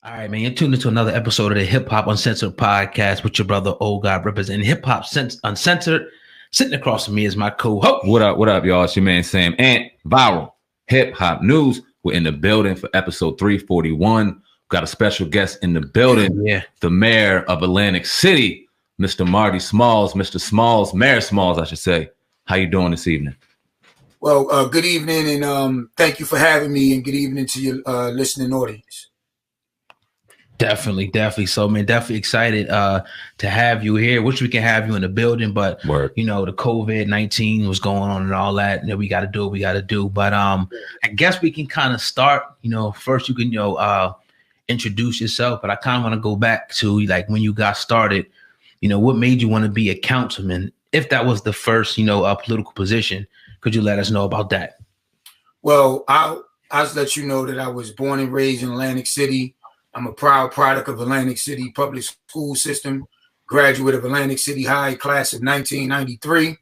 All right, man. You're tuned into another episode of the Hip Hop Uncensored podcast with your brother, Old God, representing Hip Hop Uncensored. Sitting across from me is my co-host. What up, y'all? It's your man, SamAnt. Viral Hip Hop News. We're in the building for episode 341. Got a special guest in the building. Yeah. The mayor of Atlantic City, Mr. Marty Smalls. Mr. Smalls, Mayor Smalls, I should say. How you doing this evening? Well, good evening, and thank you for having me, and good evening to your listening audience. Definitely. So, man, definitely excited to have you here. Wish we can have you in the building, but you know, the COVID-19 was going on and all that, and we got to do what we got to do. But I guess we can kind of start. You know, first you can introduce yourself, but I kind of want to go back to like when you got started. You know, what made you want to be a councilman? If that was the first, political position, could you let us know about that? Well, I'll let you know that I was born and raised in Atlantic City. I'm a proud product of Atlantic City public school system, graduate of Atlantic City High, class of 1993.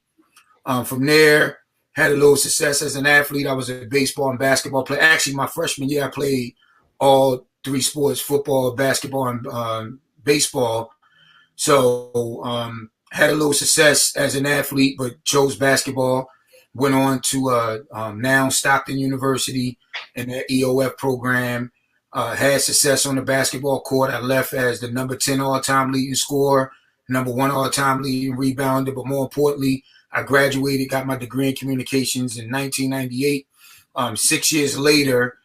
From there, had a little success as an athlete. I was a baseball and basketball player. Actually, my freshman year, I played all three sports, football, basketball, and baseball. So had a little success as an athlete, but chose basketball. Went on to now Stockton University in the EOF program. Had success on the basketball court. I left as the number 10 all-time leading scorer, number 1 all-time leading rebounder. But more importantly, I graduated, got my degree in communications in 1998. 6 days later,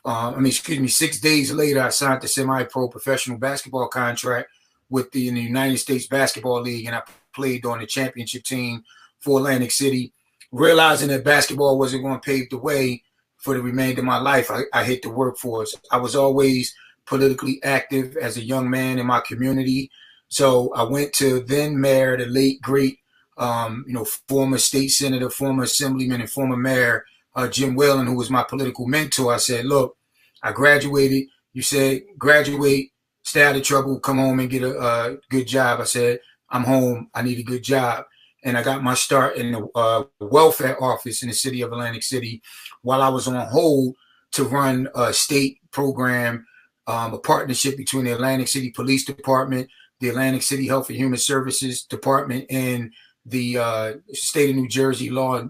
I signed the semi-pro professional basketball contract with the United States Basketball League, and I played on the championship team for Atlantic City. Realizing that basketball wasn't going to pave the way for the remainder of my life, I hit the workforce. I was always politically active as a young man in my community. So I went to then mayor, the late, great, former state senator, former assemblyman, and former mayor, Jim Whalen, who was my political mentor. I said, look, I graduated. You said, graduate, stay out of trouble, come home and get a good job. I said, I'm home. I need a good job. And I got my start in the welfare office in the city of Atlantic City while I was on hold to run a state program, a partnership between the Atlantic City Police Department, the Atlantic City Health and Human Services Department, and the state of New Jersey Law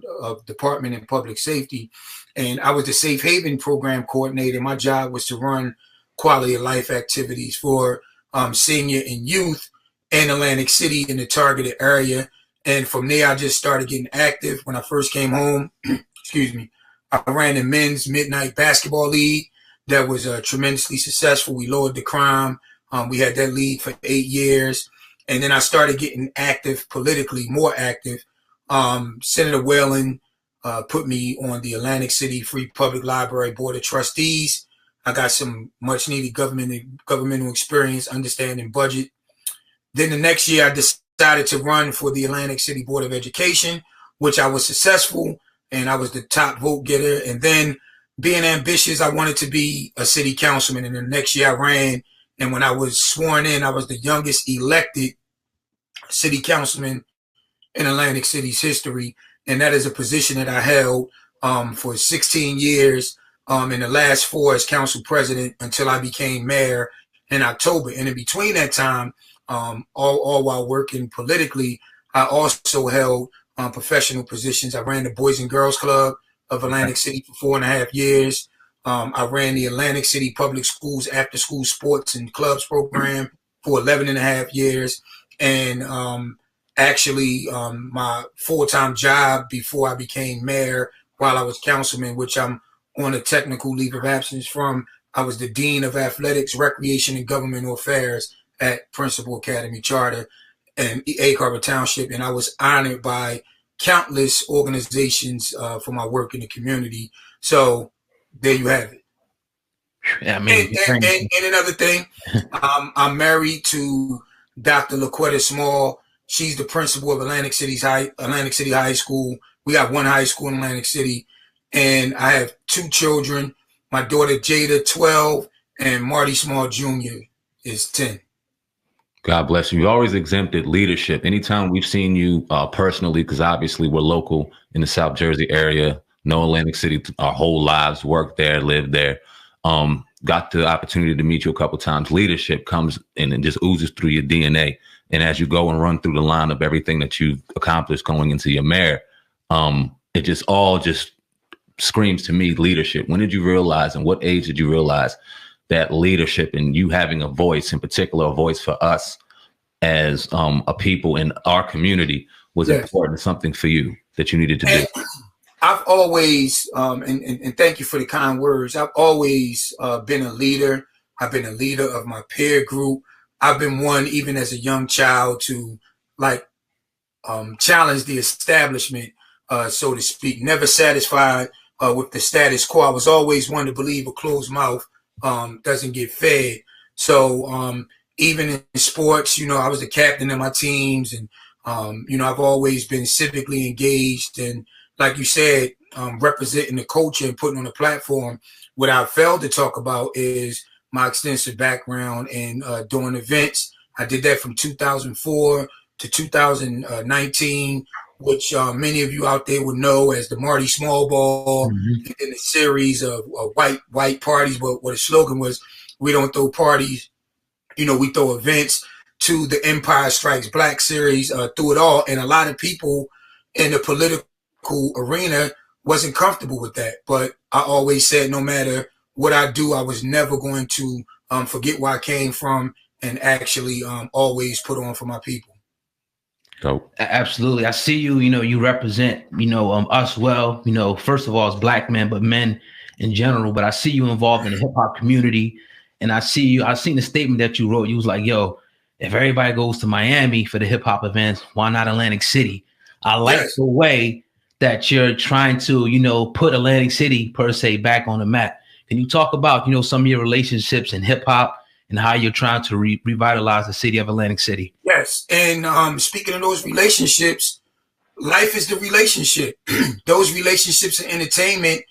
Department and Public Safety. And I was the Safe Haven program coordinator. My job was to run quality of life activities for senior and youth in Atlantic City in the targeted area. And from there, I just started getting active. When I first came home, I ran the men's midnight basketball league that was tremendously successful. We lowered the crime. We had that league for 8 years. And then I started getting active politically, more active. Senator Whalen put me on the Atlantic City Free Public Library Board of Trustees. I got some much needed governmental experience, understanding budget. Then the next year, I decided to run for the Atlantic City Board of Education, which I was successful, and I was the top vote getter. And then being ambitious, I wanted to be a city councilman. And the next year I ran, and when I was sworn in, I was the youngest elected city councilman in Atlantic City's history. And that is a position that I held for 16 years, in the last 4 as council president until I became mayor in October. And in between that time, all while working politically, I also held professional positions. I ran the Boys and Girls Club of Atlantic City for 4.5 years. I ran the Atlantic City Public Schools After School Sports and Clubs program for 11.5 years. And my full-time job before I became mayor while I was councilman, which I'm on a technical leave of absence from, I was the Dean of Athletics, Recreation, and Governmental Affairs at Principal Academy Charter and Egg Harbor Township. And I was honored by countless organizations for my work in the community. So there you have it. Yeah, I mean, and another thing, I'm married to Dr. LaQuetta Small. She's the principal of Atlantic City High School. We got one high school in Atlantic City, and I have 2 children. My daughter Jada, 12, and Marty Small Jr. is 10. God bless you. You always exempted leadership. Anytime we've seen you personally, because obviously we're local in the South Jersey area, know Atlantic City our whole lives, worked there, lived there. got the opportunity to meet you a couple times. Leadership comes in and just oozes through your DNA. And as you go and run through the line of everything that you've accomplished going into your mayor, it just all just screams to me leadership. When did you realize, and what age did you realize that leadership and you having a voice, in particular, a voice for us as a people in our community was important, something for you that you needed to do? I've always, and thank you for the kind words, I've always been a leader. I've been a leader of my peer group. I've been one, even as a young child, to like challenge the establishment, so to speak. Never satisfied with the status quo. I was always one to believe a closed mouth doesn't get fed. So even in sports, you know, I was the captain of my teams, and you know, I've always been civically engaged, and like you said, representing the culture and putting on a platform. What I failed to talk about is my extensive background in doing events. I did that from 2004 to 2019, which many of you out there would know as the Marty Small Ball, in a series of white parties. But what the slogan was, we don't throw parties, you know, we throw events, to the Empire Strikes Black series, through it all. And a lot of people in the political arena wasn't comfortable with that. But I always said, no matter what I do, I was never going to forget where I came from, and actually always put on for my people. Dope. Absolutely. I see you, you know, you represent, you know, us well, you know, first of all, as Black men, but men in general. But I see you involved in the hip hop community. And I see you, I've seen the statement that you wrote. You was like, yo, if everybody goes to Miami for the hip hop events, why not Atlantic City? I like the way that you're trying to, you know, put Atlantic City per se back on the map. Can you talk about, you know, some of your relationships in hip hop and how you're trying to revitalize the city of Atlantic City? Yes. And speaking of those relationships, life is the relationship. Those relationships in entertainment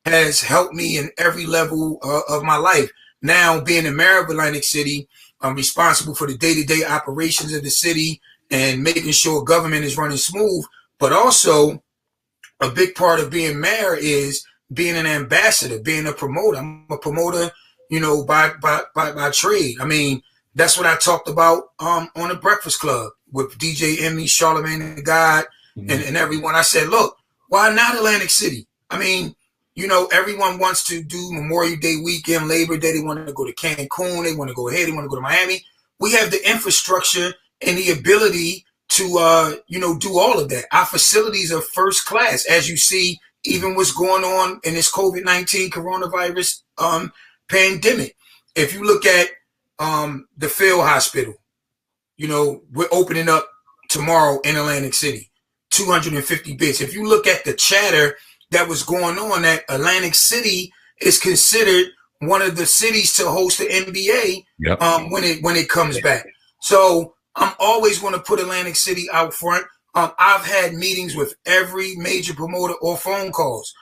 has helped me in every level of my life. Now, being the mayor of Atlantic City, I'm responsible for the day-to-day operations of the city and making sure government is running smooth. But also, a big part of being mayor is being an ambassador, being a promoter. I'm a promoter, you know, by trade. I mean, that's what I talked about on the Breakfast Club with DJ Emmy, Charlamagne the God, and everyone. I said, look, why not Atlantic City? I mean, you know, everyone wants to do Memorial Day weekend, Labor Day. They want to go to Cancun. They want to go ahead. They want to go to Miami. We have the infrastructure and the ability to, you know, do all of that. Our facilities are first class, as you see, even what's going on in this COVID-19 coronavirus pandemic. If you look at the field hospital, you know, we're opening up tomorrow in Atlantic City, 250 beds. If you look at the chatter that was going on, that Atlantic City is considered one of the cities to host the NBA when it comes back. So I'm always going to put Atlantic City out front. I've had meetings with every major promoter or phone calls.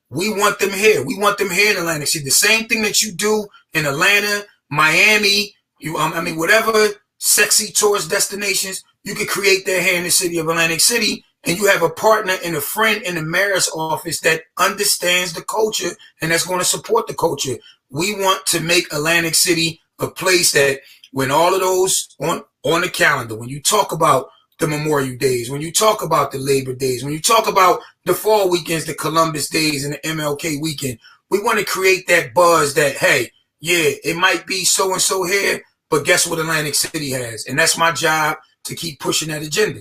We want them here. We want them here in Atlantic City. The same thing that you do in Atlanta, Miami, I mean, whatever sexy tourist destinations, you could create that here in the city of Atlantic City. And you have a partner and a friend in the mayor's office that understands the culture and that's going to support the culture. We want to make Atlantic City a place that when all of those on the calendar, when you talk about the Memorial Days, when you talk about the Labor Days, when you talk about the fall weekends, the Columbus Days and the MLK weekend, we want to create that buzz that, hey, yeah, it might be so-and-so here, but guess what Atlantic City has? And that's my job, to keep pushing that agenda.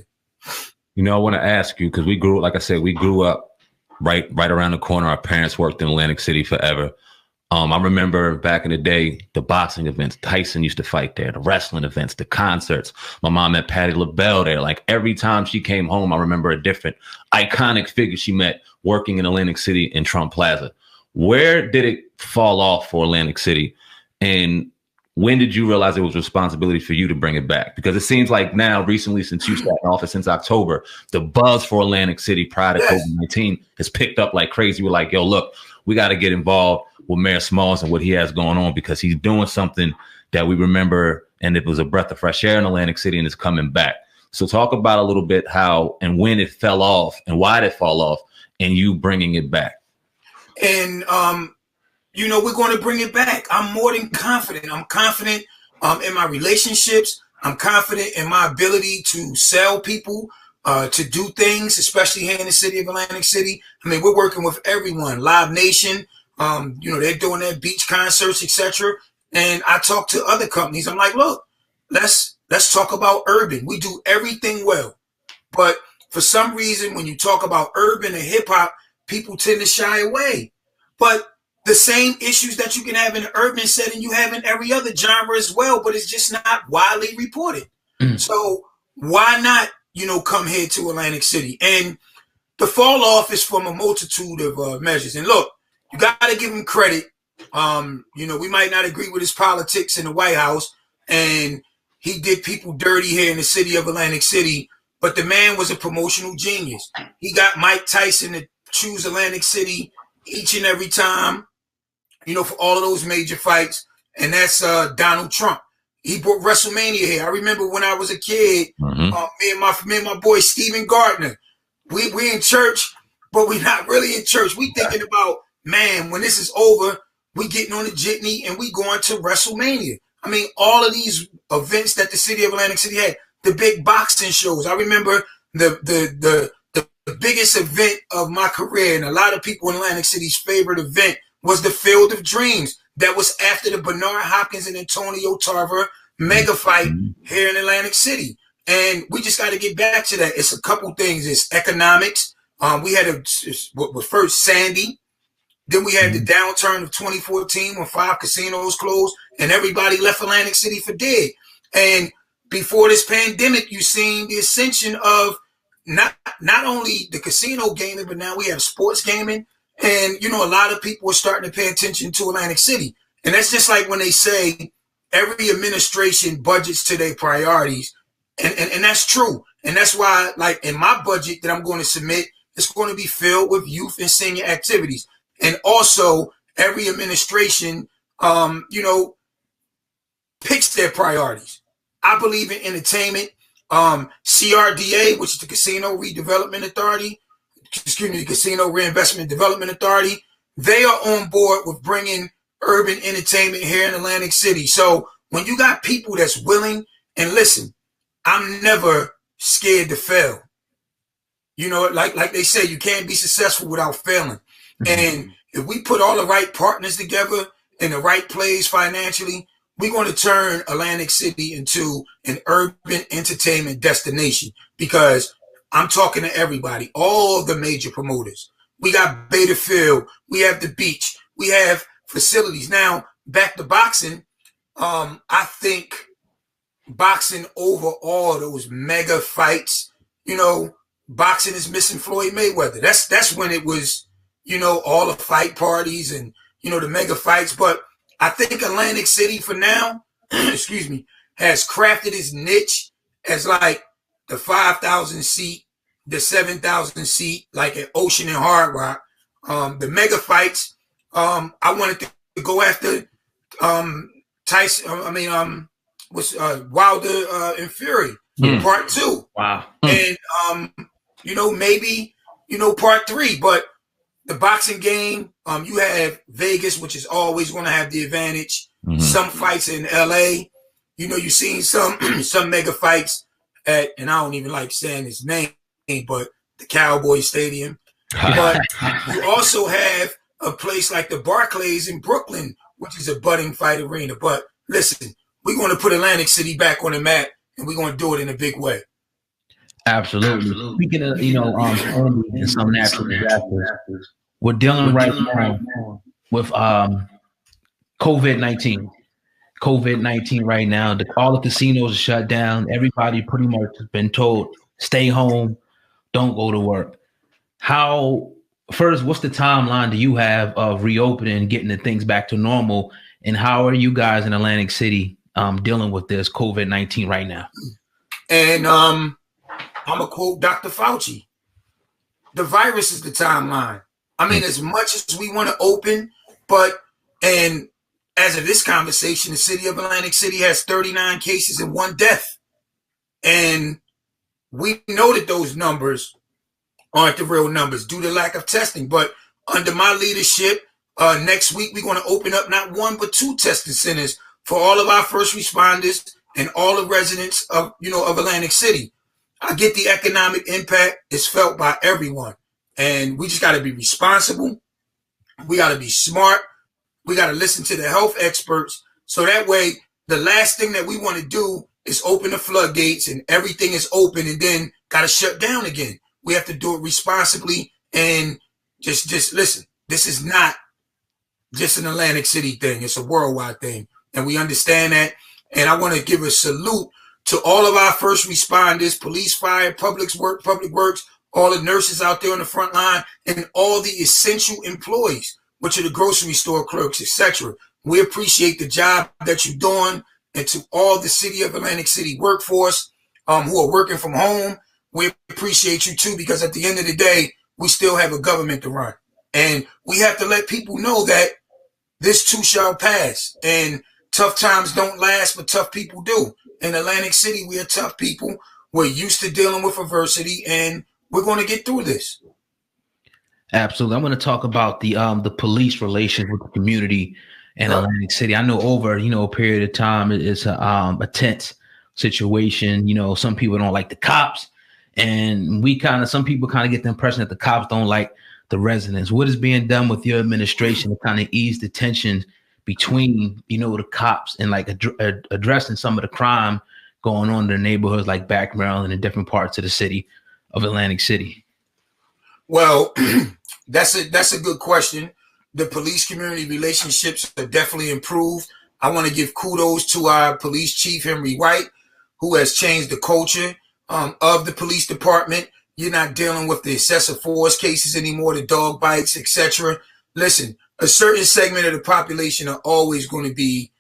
You know, I want to ask you, because we grew, like I said, we grew up right around the corner. Our parents worked in Atlantic City forever. I remember back in the day, the boxing events, Tyson used to fight there, the wrestling events, the concerts. My mom met Patti LaBelle there. Like every time she came home, I remember a different iconic figure she met working in Atlantic City in Trump Plaza. Where did it fall off for Atlantic City? And when did you realize it was responsibility for you to bring it back? Because it seems like now, recently, since you sat in office, since October, the buzz for Atlantic City prior to COVID-19 has picked up like crazy. We're like, yo, look, we got to get involved with Mayor Smalls and what he has going on, because he's doing something that we remember, and it was a breath of fresh air in Atlantic City, and it's coming back. So talk about a little bit how and when it fell off and why did it fall off, and you bringing it back. And you know, we're going to bring it back. I'm more than confident. I'm confident in my relationships. I'm confident in my ability to sell people, to do things, especially here in the city of Atlantic City. I mean, we're working with everyone, Live Nation. You know, they're doing their beach concerts, etc. And I talk to other companies. I'm like, look, let's talk about urban. We do everything well, but for some reason, when you talk about urban and hip hop, people tend to shy away. But the same issues that you can have in the urban setting, you have in every other genre as well, but it's just not widely reported. So why not, you know, come here to Atlantic City? And the fall off is from a multitude of measures. And look, you got to give him credit. You know, we might not agree with his politics in the White House, and he did people dirty here in the city of Atlantic City, but the man was a promotional genius. He got Mike Tyson to choose Atlantic City each and every time, you know, for all of those major fights. And that's Donald Trump. He brought WrestleMania here. I remember when I was a kid, me and my boy Steven Gardner, we in church, but we're not really in church. We thinking about, man, when this is over, we getting on the jitney and we going to WrestleMania. I mean, all of these events that the city of Atlantic City had, the big boxing shows. I remember the biggest event of my career, and a lot of people in Atlantic City's favorite event was the Field of Dreams. That was after the Bernard Hopkins and Antonio Tarver mega fight here in Atlantic City. And we just got to get back to that. It's a couple things. It's economics. We had first Sandy. Then we had the downturn of 2014 when 5 casinos closed and everybody left Atlantic City for dead. And before this pandemic, you've seen the ascension of not only the casino gaming, but now we have sports gaming. And, you know, a lot of people are starting to pay attention to Atlantic City. And that's just like when they say every administration budgets to their priorities. And that's true. And that's why, like, in my budget that I'm going to submit, it's going to be filled with youth and senior activities. And also, every administration, you know, picks their priorities. I believe in entertainment. CRDA, which is the Casino Redevelopment Authority, the Casino Reinvestment Development Authority, they are on board with bringing urban entertainment here in Atlantic City. So when you got people that's willing, and listen, I'm never scared to fail. You know, like they say, you can't be successful without failing. And if we put all the right partners together in the right place financially, we're going to turn Atlantic City into an urban entertainment destination, because I'm talking to everybody, all the major promoters. We got Beta Field, we have the beach, we have facilities. Now, back to boxing, I think boxing over all those mega fights, you know, boxing is missing Floyd Mayweather. That's when it was, you know, all the fight parties and, you know, the mega fights. But I think Atlantic City for now, excuse me, has crafted its niche as like the 5,000 seat, the 7,000 seat, like at Ocean and Hard Rock. The mega fights, I wanted to go after Tyson, Wilder and Fury, part 2. Wow. And, you know, maybe, you know, part 3, but the boxing game, you have Vegas, which is always going to have the advantage. Some fights in LA, you know, you've seen some mega fights at, and I don't even like saying his name, but the Cowboy Stadium. But you also have a place like the Barclays in Brooklyn, which is a budding fight arena. But listen, we're going to put Atlantic City back on the map, and we're going to do it in a big way. Absolutely. Speaking of, you know, and some natural disasters, we're dealing right now with COVID-19. COVID-19 right now. All the casinos are shut down. Everybody pretty much has been told, stay home, don't go to work. First, what's the timeline do you have of reopening, getting the things back to normal? And how are you guys in Atlantic City dealing with this COVID-19 right now? And I'm going to quote Dr. Fauci. The virus is the timeline. I mean, as much as we want to open, and as of this conversation, the city of Atlantic City has 39 cases and 1 death. And we know that those numbers aren't the real numbers due to lack of testing. But under my leadership, Next week, we're going to open up not one, but 2 testing centers for all of our first responders and all the residents of, of Atlantic City. I get the economic impact is felt by everyone. And we just got to be responsible. We got to be smart. We got to listen to the health experts. So that way, the last thing that we want to do is open the floodgates and everything is open and then got to shut down again. We have to do it responsibly and just listen. This is not just an Atlantic City thing. It's a worldwide thing. And we understand that. And I want to give a salute to all of our first responders, police, fire, public works, all the nurses out there on the front line, and all the essential employees, which are the grocery store clerks, etc. We appreciate the job that you're doing. And to all the city of Atlantic City workforce who are working from home, we appreciate you too, because at the end of the day, we still have a government to run. And we have to let people know that this too shall pass. And tough times don't last, but tough people do. In Atlantic City, we are tough people. We're used to dealing with adversity, and we're going to get through this. Absolutely. I'm going to talk about the police relations with the community in Atlantic City. I know over, a period of time, it's a tense situation. Some people don't like the cops, and some people kind of get the impression that the cops don't like the residents. What is being done with your administration to kind of ease the tensions between, the cops and like addressing some of the crime going on in the neighborhoods like Background and in different parts of the city of Atlantic City? Well, that's a good question. The police community relationships are definitely improved. I want to give kudos to our police chief, Henry White, who has changed the culture of the police department. You're not dealing with the excessive force cases anymore, the dog bites, etc. Listen, a certain segment of the population are always going to be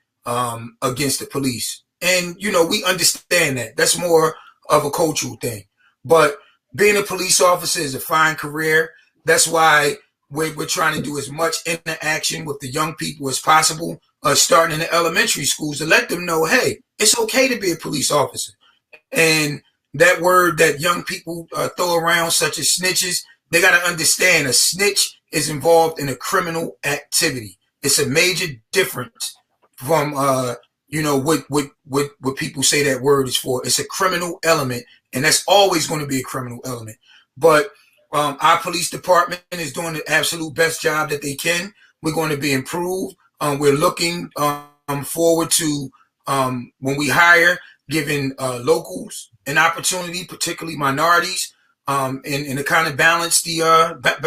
against the police. And, we understand that. That's more of a cultural thing. But being a police officer is a fine career. That's why we're trying to do as much interaction with the young people as possible, starting in the elementary schools, to let them know, hey, it's okay to be a police officer. And that word that young people throw around, such as snitches, they got to understand a snitch is involved in a criminal activity. It's a major difference from, what people say that word is for. It's a criminal element, and that's always going to be a criminal element. But our police department is doing the absolute best job that they can. We're going to be improved. We're looking forward to when we hire, giving locals an opportunity, particularly minorities, and to kind of balance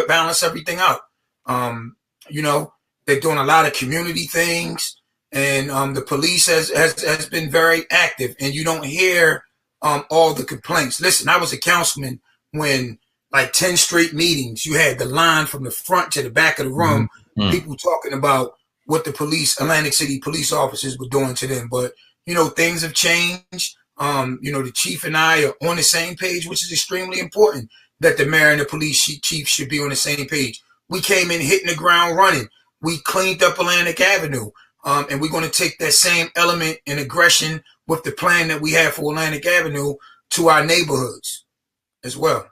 balance everything out. They're doing a lot of community things, and the police has been very active, and you don't hear all the complaints. Listen, I was a councilman when, like 10 straight meetings, you had the line from the front to the back of the room, people talking about what the Atlantic City police officers were doing to them. But, things have changed. The chief and I are on the same page, which is extremely important, that the mayor and the police chief should be on the same page. We came in hitting the ground running. We cleaned up Atlantic Avenue. And we're going to take that same element and aggression with the plan that we have for Atlantic Avenue to our neighborhoods as well.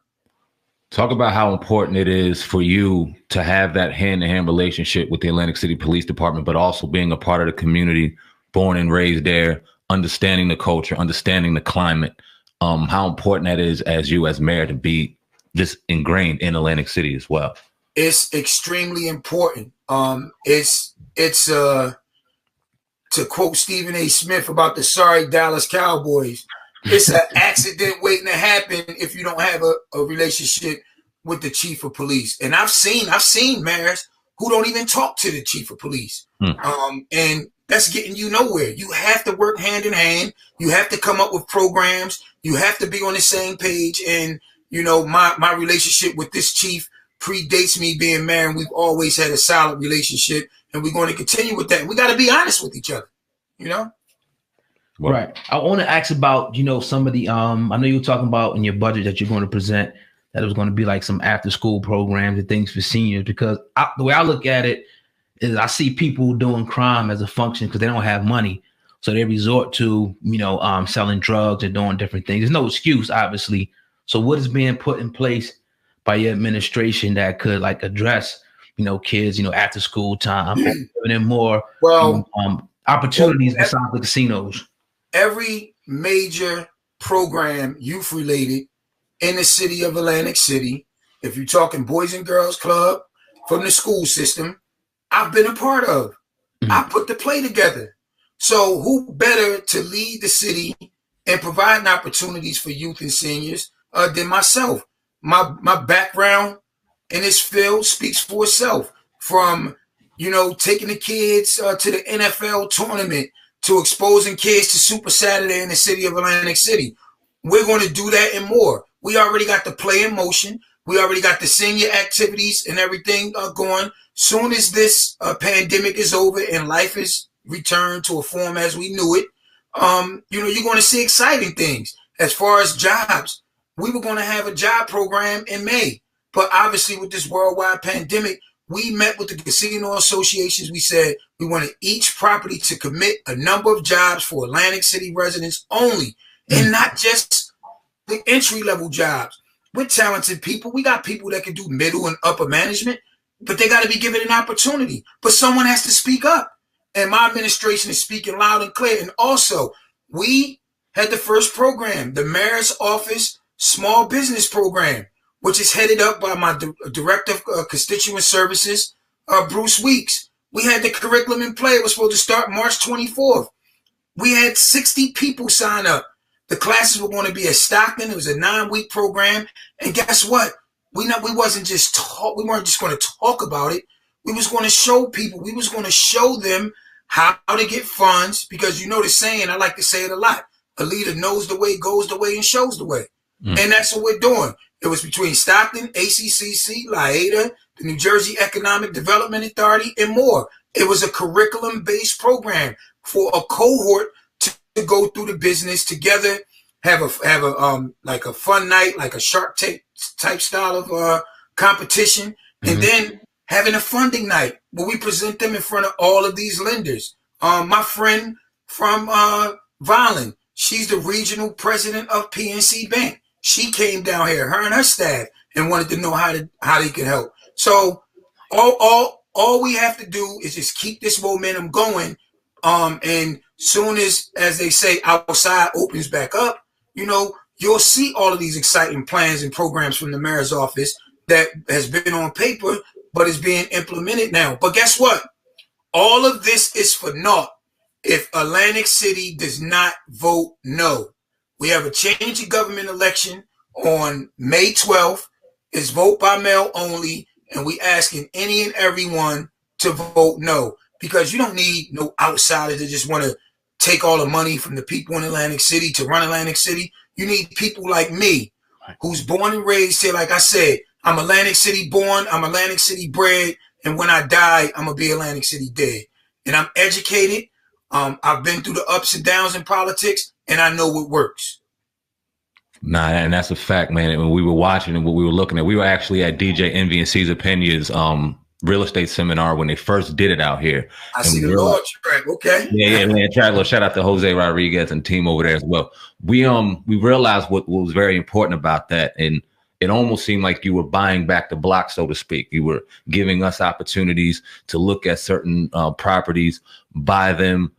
Talk about how important it is for you to have that hand-to-hand relationship with the Atlantic City Police Department, but also being a part of the community, born and raised there, understanding the culture, understanding the climate, how important that is as you as mayor to be just ingrained in Atlantic City as well. It's extremely important. It's to quote Stephen A. Smith about the sorry Dallas Cowboys, it's an accident waiting to happen if you don't have a relationship with the chief of police. And I've seen mayors who don't even talk to the chief of police. And that's getting you nowhere. You have to work hand in hand. You have to come up with programs. You have to be on the same page. And, my relationship with this chief predates me being mayor, and we've always had a solid relationship, and we're going to continue with that. We got to be honest with each other, Right. I want to ask about, some of the, I know you were talking about in your budget that you're going to present that it was going to be like some after school programs and things for seniors, because the way I look at it is I see people doing crime as a function because they don't have money. So they resort to, selling drugs and doing different things. There's no excuse, obviously. So what is being put in place by your administration that could address kids, after school time, giving them more opportunities besides the casinos. Every major program, youth related, in the city of Atlantic City, if you're talking Boys and Girls Club from the school system, I've been a part of. I put the play together. So who better to lead the city and providing opportunities for youth and seniors than myself? My background in this field speaks for itself. From, taking the kids to the NFL tournament, to exposing kids to Super Saturday in the city of Atlantic City. We're going to do that and more. We already got the play in motion. We already got the senior activities and everything going. Soon as this pandemic is over and life is returned to a form as we knew it, you're going to see exciting things. As far as jobs, we were going to have a job program in May. But obviously with this worldwide pandemic, we met with the casino associations. We said we wanted each property to commit a number of jobs for Atlantic City residents only, and not just the entry-level jobs. We're talented people. We got people that can do middle and upper management, but they got to be given an opportunity. But someone has to speak up. And my administration is speaking loud and clear. And also, we had the first program, the Mayor's Office Small Business Program, which is headed up by my Director of Constituent Services, Bruce Weeks. We had the curriculum in play. It was supposed to start March 24th. We had 60 people sign up. The classes were going to be at Stockton. It was a 9-week program. And guess what? We weren't just going to talk about it. We was going to show people. We was going to show them how to get funds, because the saying, I like to say it a lot. A leader knows the way, goes the way, and shows the way. And that's what we're doing. It was between Stockton, ACCC, LAEDA, the New Jersey Economic Development Authority, and more. It was a curriculum-based program for a cohort to go through the business together, have a like a fun night, like a Shark Tank type style of competition, and then having a funding night where we present them in front of all of these lenders. My friend from Violin, she's the regional president of PNC Bank. She came down here, her and her staff, and wanted to know how they could help. So all we have to do is just keep this momentum going. And soon as they say, outside opens back up, you'll see all of these exciting plans and programs from the mayor's office that has been on paper, but is being implemented now. But guess what? All of this is for naught if Atlantic City does not vote no. We have a change of government election on May 12th. It's vote by mail only, and we asking any and everyone to vote no, because you don't need no outsiders that just want to take all the money from the people in Atlantic City to run Atlantic City. You need people like me, who's born and raised here. Like I said, I'm Atlantic City born, I'm Atlantic City bred, and when I die, I'm going to be Atlantic City dead. And I'm educated. I've been through the ups and downs in politics, and I know what works. Nah, and that's a fact, man. And when we were watching and what we were looking at, we were actually at DJ Envy and Caesar Pena's real estate seminar when they first did it out here. I see the Lord track. Okay. Yeah, man. Shout out to Jose Rodriguez and team over there as well. We realized what was very important about that, and it almost seemed like you were buying back the block, so to speak. You were giving us opportunities to look at certain properties, buy them,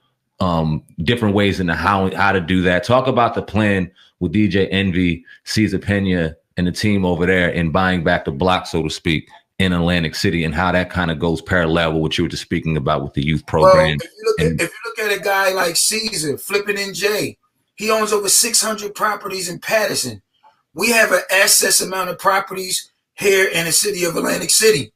different ways into how to do that. Talk about the plan with DJ Envy, Caesar Pena, and the team over there in buying back the block, so to speak, in Atlantic City, and how that kind of goes parallel with what you were just speaking about with the youth program. Well, if you look at a guy like Caesar, Flippin' NJ, he owns over 600 properties in Patterson. We have an excess amount of properties here in the city of Atlantic City.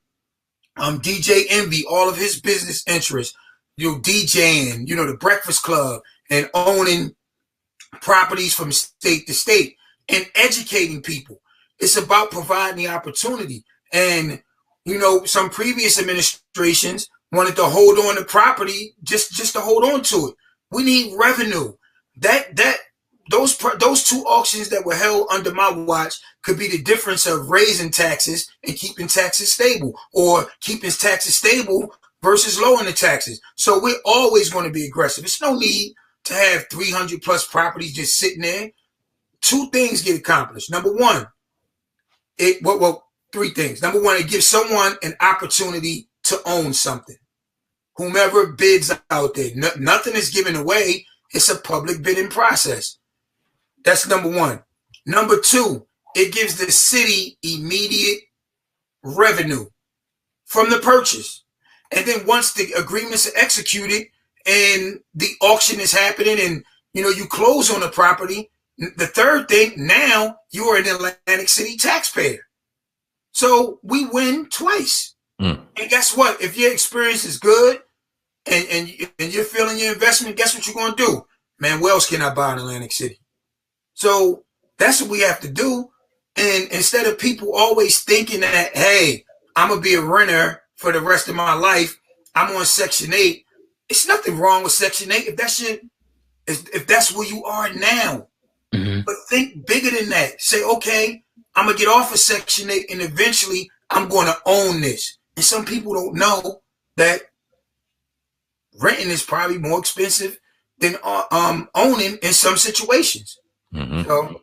DJ Envy, all of his business interests, DJing, the Breakfast Club, and owning properties from state to state and educating people. It's about providing the opportunity. And, some previous administrations wanted to hold on to property just to hold on to it. We need revenue. Those two auctions that were held under my watch could be the difference of raising taxes and keeping taxes stable, or keeping taxes stable versus lowering the taxes. So we're always going to be aggressive. It's no need to have 300 plus properties just sitting there. Two things get accomplished. Number one, Three things. Number one, it gives someone an opportunity to own something. Whomever bids out there, nothing is given away. It's a public bidding process. That's number one. Number two, it gives the city immediate revenue from the purchase. And then once the agreements are executed and the auction is happening and, you close on the property, the third thing, now you are an Atlantic City taxpayer. So we win twice. And guess what? If your experience is good and you're feeling your investment, guess what you're going to do? Man, where else can I buy in Atlantic City? So that's what we have to do. And instead of people always thinking that, hey, I'm going to be a renter for the rest of my life, I'm on Section 8. It's nothing wrong with Section 8 if that's where you are now. Mm-hmm. But think bigger than that. Say, okay, I'm going to get off of Section 8 and eventually I'm going to own this. And some people don't know that renting is probably more expensive than owning in some situations. Mm-hmm. So,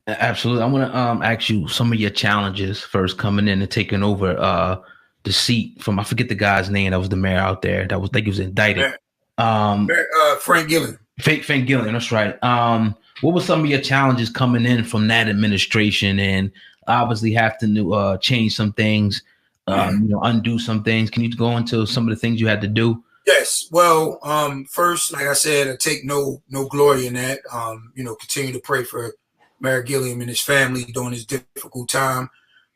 absolutely. I want to ask you some of your challenges first coming in and taking over the seat from, I forget the guy's name that was the mayor out there that was, I think he was indicted. Frank Gillen. Frank Gillen, that's right. What were some of your challenges coming in from that administration, and obviously have to change some things, undo some things? Can you go into some of the things you had to do? Yes. Well, first, like I said, I take no glory in that. Continue to pray for Mayor Gilliam and his family during this difficult time.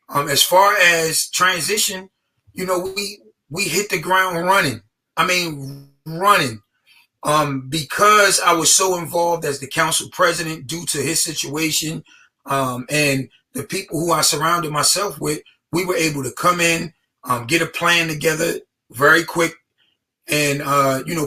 As far as transition, we hit the ground running. I mean, running. Because I was so involved as the council president due to his situation, and the people who I surrounded myself with, we were able to come in, get a plan together very quick, and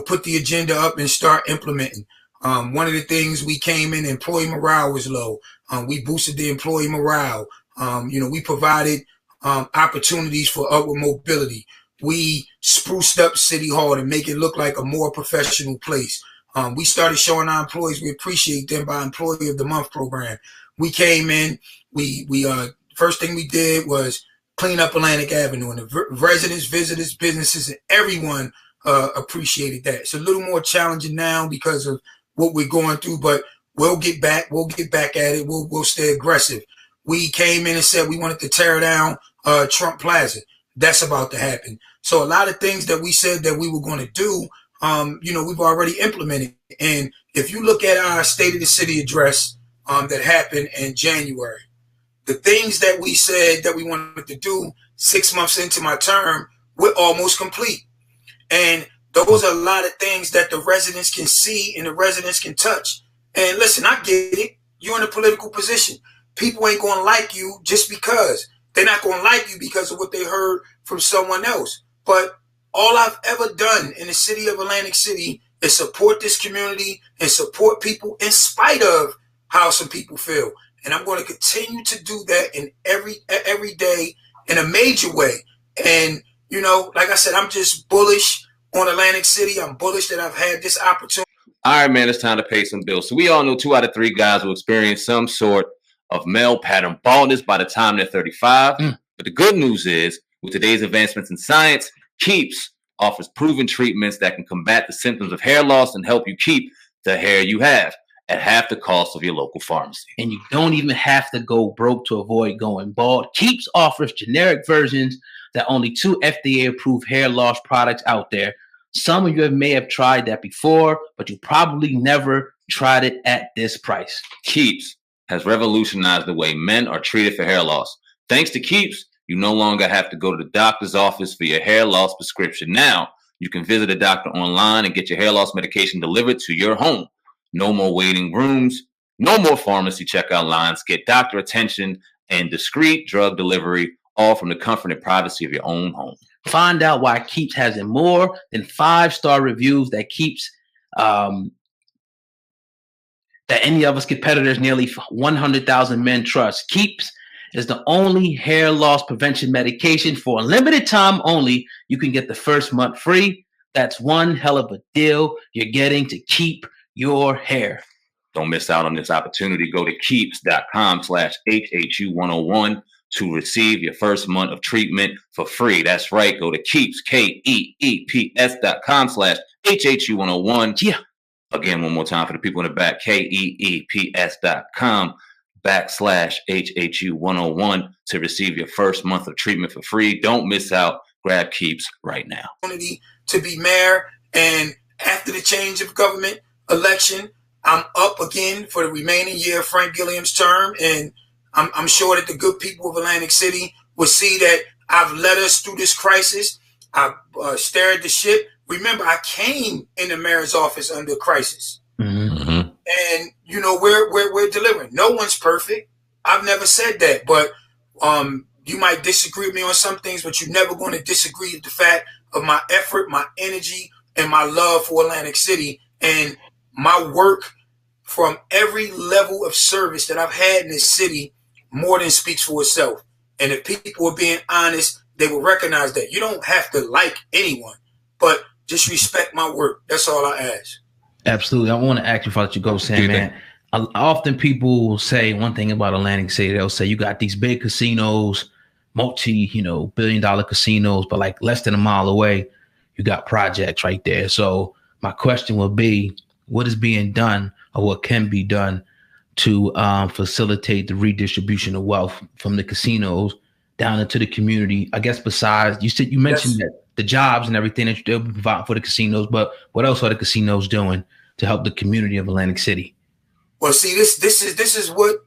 put the agenda up and start implementing. One of the things we came in, employee morale was low. We boosted the employee morale. We provided opportunities for upward mobility. We spruced up City Hall to make it look like a more professional place. We started showing our employees we appreciate them by Employee of the Month program. We came in, we first thing we did was clean up Atlantic Avenue, and the residents, visitors, businesses, and everyone appreciated that. It's a little more challenging now because of what we're going through, but we'll get back at it. We'll stay aggressive. We came in and said we wanted to tear down Trump Plaza. That's about to happen. So a lot of things that we said that we were going to do, we've already implemented. And if you look at our State of the City address that happened in January, the things that we said that we wanted to do 6 months into my term, we're almost complete. And those are a lot of things that the residents can see and the residents can touch. And listen, I get it. You're in a political position. People ain't going to like you just because. They're not going to like you because of what they heard from someone else. But all I've ever done in the city of Atlantic City is support this community and support people in spite of how some people feel. And I'm going to continue to do that in every day in a major way. And, like I said, I'm just bullish on Atlantic City. I'm bullish that I've had this opportunity. All right, man, it's time to pay some bills. So we all know 2 out of 3 guys will experience some sort of male pattern baldness by the time they're 35. But the good news is, with today's advancements in science, Keeps offers proven treatments that can combat the symptoms of hair loss and help you keep the hair you have at half the cost of your local pharmacy. And you don't even have to go broke to avoid going bald. Keeps offers generic versions that only 2 FDA-approved hair loss products out there. Some of you may have tried that before, but you probably never tried it at this price. Keeps has revolutionized the way men are treated for hair loss. Thanks to Keeps, you no longer have to go to the doctor's office for your hair loss prescription. Now, you can visit a doctor online and get your hair loss medication delivered to your home. No more waiting rooms, no more pharmacy checkout lines. Get doctor attention and discreet drug delivery, all from the comfort and privacy of your own home. Find out why Keeps has more than 5-star reviews that Keeps that any of us competitors, nearly 100,000 men trust. Keeps is the only hair loss prevention medication for a limited time only. You can get the first month free. That's one hell of a deal you're getting to keep your hair. Don't miss out on this opportunity. Go to keeps.com/HHU101 to receive your first month of treatment for free. That's right. Go to Keeps, KEEPS.com/HHU101. Yeah. Again, one more time for the people in the back, KEEPS.com/HHU101 to receive your first month of treatment for free. Don't miss out. Grab Keeps right now. To be mayor, and after the change of government election, I'm up again for the remaining year of Frank Gilliam's term, and I'm sure that the good people of Atlantic City will see that I've led us through this crisis. I've steered the ship. Remember, I came in the mayor's office under crisis, and you know we're delivering. No one's perfect. I've never said that, but you might disagree with me on some things, but you're never going to disagree with the fact of my effort, my energy, and my love for Atlantic City, and my work from every level of service that I've had in this city more than speaks for itself. And if people are being honest, they will recognize that. You don't have to like anyone, but just respect my work. That's all I ask. Absolutely. I want to ask you before I let you go, Sam, man. Often people say one thing about Atlantic City. They'll say you got these big casinos, multi-billion-dollar casinos, but like less than a mile away, you got projects right there. So my question would be, what is being done or what can be done to facilitate the redistribution of wealth from the casinos down into the community? I guess besides, you mentioned that the jobs and everything that they'll be providing for the casinos, but what else are the casinos doing to help the community of Atlantic City? Well, see, this is what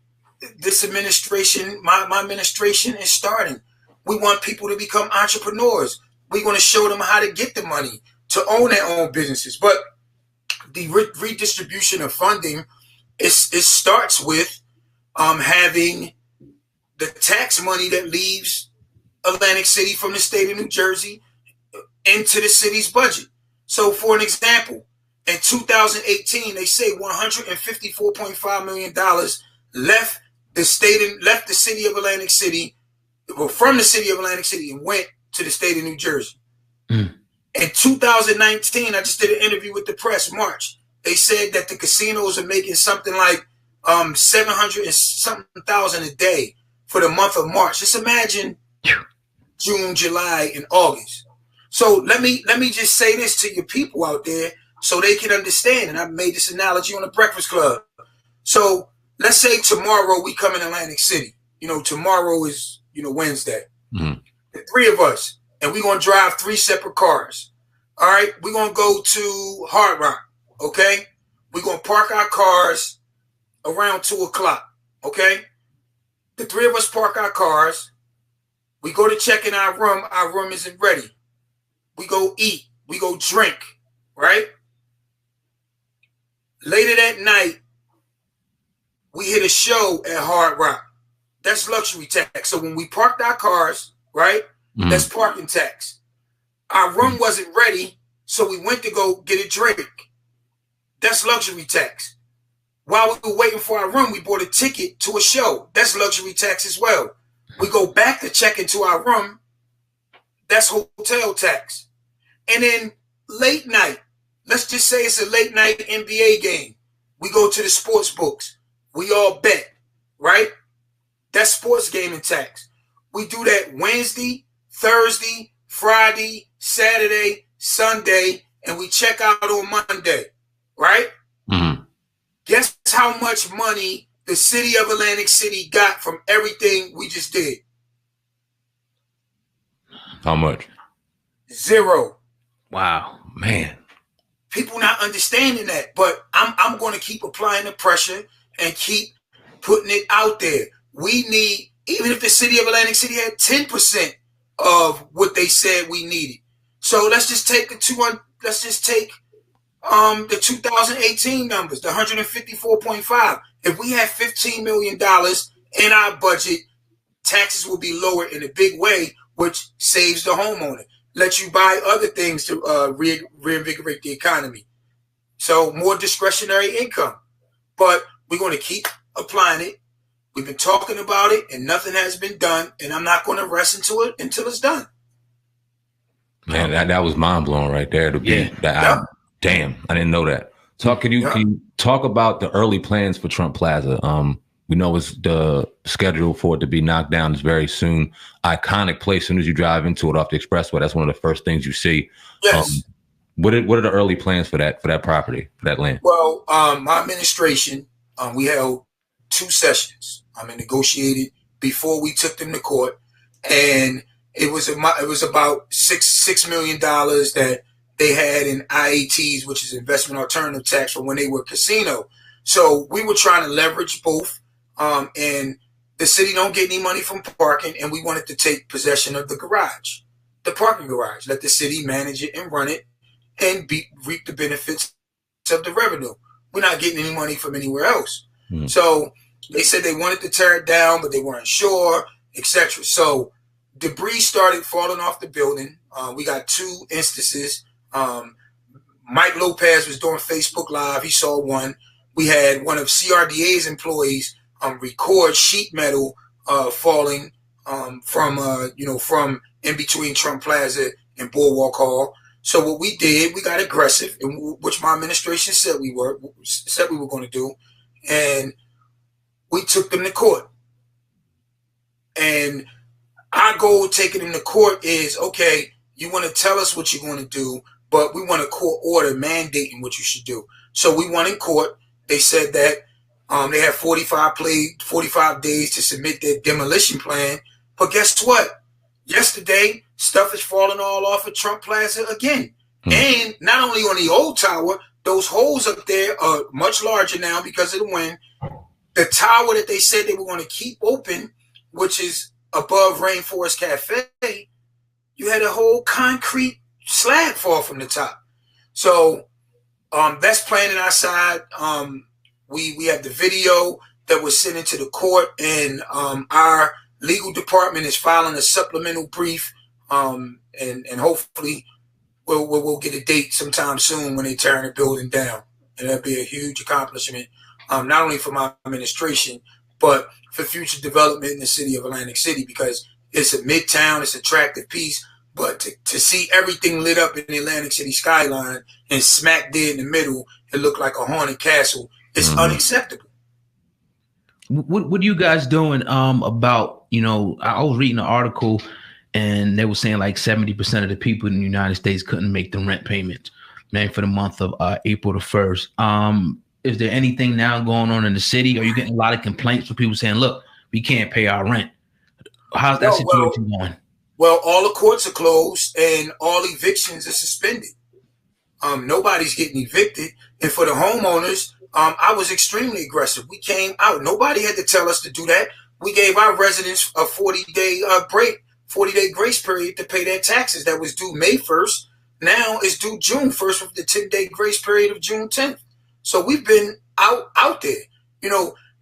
this administration, my administration is starting. We want people to become entrepreneurs. We're going to show them how to get the money to own their own businesses. But the redistribution of funding, it starts with having the tax money that leaves Atlantic City from the state of New Jersey into the city's budget. So, for an example, in 2018, they say $154.5 million left the city of Atlantic City, well, from the city of Atlantic City, and went to the state of New Jersey. In 2019, I just did an interview with the press, March. They said that the casinos are making something like 700 and something thousand a day for the month of March. Just imagine June, July, and August. So let me just say this to your people out there so they can understand. And I made this analogy on the Breakfast Club. So let's say tomorrow we come in Atlantic City. Tomorrow is, Wednesday. The three of us, and we're going to drive 3 separate cars. All right? We're going to go to Hard Rock, okay? We're going to park our cars around 2 o'clock, okay? The 3 of us park our cars. We go to check in our room isn't ready. We go eat. We go drink, right? Later that night, we hit a show at Hard Rock. That's luxury tax. So when we parked our cars, right, that's parking tax. Our room wasn't ready, so we went to go get a drink. That's luxury tax. While we were waiting for our room, we bought a ticket to a show. That's luxury tax as well. We go back to check into our room. That's hotel tax. And then late night, let's just say it's a late night NBA game. We go to the sports books. We all bet, right? That's sports gaming tax. We do that Wednesday, Thursday, Friday, Saturday, Sunday, and we check out on Monday, right? Guess how much money the city of Atlantic City got from everything we just did? How much? 0. Wow, man. People not understanding that, but I'm going to keep applying the pressure and keep putting it out there. We need, even if the city of Atlantic City had 10% of what they said we needed. So let's just take the 2018 numbers, the 154.5. If we had $15 million in our budget, taxes will be lower in a big way, which saves the homeowner. Let you buy other things to reinvigorate the economy. So more discretionary income. But we're going to keep applying it. We've been talking about it, and nothing has been done. And I'm not going to rest into it until it's done. Man, that was mind blowing right there. Damn, I didn't know that. Can you talk about the early plans for Trump Plaza? We know it's the schedule for it to be knocked down is very soon. Iconic place. As soon as you drive into it off the expressway, that's one of the first things you see. Yes. What are the early plans for that property, for that land? Well, my administration, we held 2 sessions. And negotiated before we took them to court, and it was about $6 million that they had in IATs, which is investment alternative tax, from when they were casino. So we were trying to leverage both, and the city don't get any money from parking, and we wanted to take possession of the garage, the parking garage, let the city manage it and run it, and reap the benefits of the revenue. We're not getting any money from anywhere else. So they said they wanted to tear it down, but they weren't sure, etc. So debris started falling off the building. We got 2 instances. Mike Lopez was doing Facebook Live. He saw one. We had one of CRDA's employees record sheet metal falling from in between Trump Plaza and Boardwalk Hall. So what we did, we got aggressive, which my administration said we were going to do, and we took them to court. And our goal taking them to court is, okay, you want to tell us what you're going to do, but we want a court order mandating what you should do. So we won in court. They said that they had 45 days to submit their demolition plan. But guess what? Yesterday, stuff is falling all off of Trump Plaza again. And not only on the old tower, those holes up there are much larger now because of the wind. The tower that they said they were going to keep open, which is above Rainforest Cafe, you had a whole concrete slab fall from the top. So that's planning our side. We have the video that was sent into the court, and our legal department is filing a supplemental brief, and hopefully we'll get a date sometime soon when they tear the building down, and that'll be a huge accomplishment, not only for my administration but for future development in the city of Atlantic City, because it's a midtown, it's an attractive piece, but to see everything lit up in the Atlantic City skyline and smack dead in the middle, it looked like a haunted castle. It's unacceptable. What are you guys doing about, I was reading an article and they were saying like 70% of the people in the United States couldn't make the rent payment, man, for the month of April the 1st. Is there anything now going on in the city? Are you getting a lot of complaints from people saying, look, we can't pay our rent? How's that situation going? Well, all the courts are closed and all evictions are suspended. Nobody's getting evicted. And for the homeowners, I was extremely aggressive. We came out. Nobody had to tell us to do that. We gave our residents a 40-day break, 40-day grace period to pay their taxes. That was due May 1st. Now it's due June 1st with the 10-day grace period of June 10th. So we've been out there.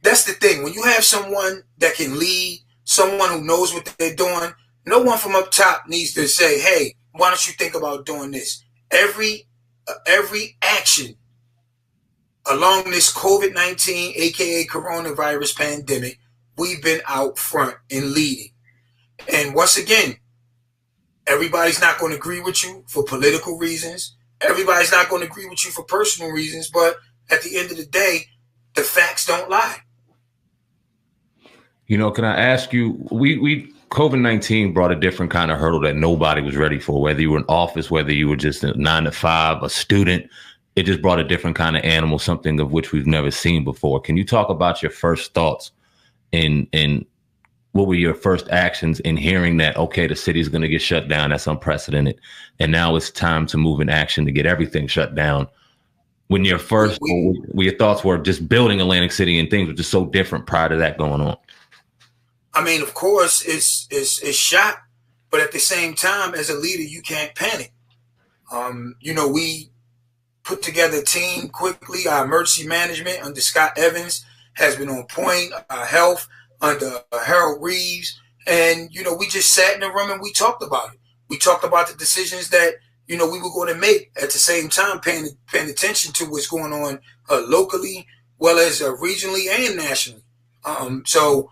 That's the thing. When you have someone that can lead, someone who knows what they're doing, no one from up top needs to say, hey, why don't you think about doing this? Every action along this COVID-19, aka coronavirus pandemic, we've been out front and leading. And once again, everybody's not going to agree with you for political reasons. Everybody's not going to agree with you for personal reasons. But at the end of the day, the facts don't lie. Can I ask you, COVID-19 brought a different kind of hurdle that nobody was ready for, whether you were in office, whether you were just a 9 to 5, a student. It just brought a different kind of animal, something of which we've never seen before. Can you talk about your first thoughts and what were your first actions in hearing that, okay, the city is going to get shut down? That's unprecedented. And now it's time to move in action to get everything shut down. When your first, your thoughts were just building Atlantic City and things were just so different prior to that going on. I mean, of course, it's shock, but at the same time, as a leader, you can't panic. We put together a team quickly. Our emergency management under Scott Evans has been on point. Our health under Harold Reeves. And, we just sat in the room and we talked about it. We talked about the decisions that, we were going to make, at the same time paying attention to what's going on locally, well as regionally and nationally. So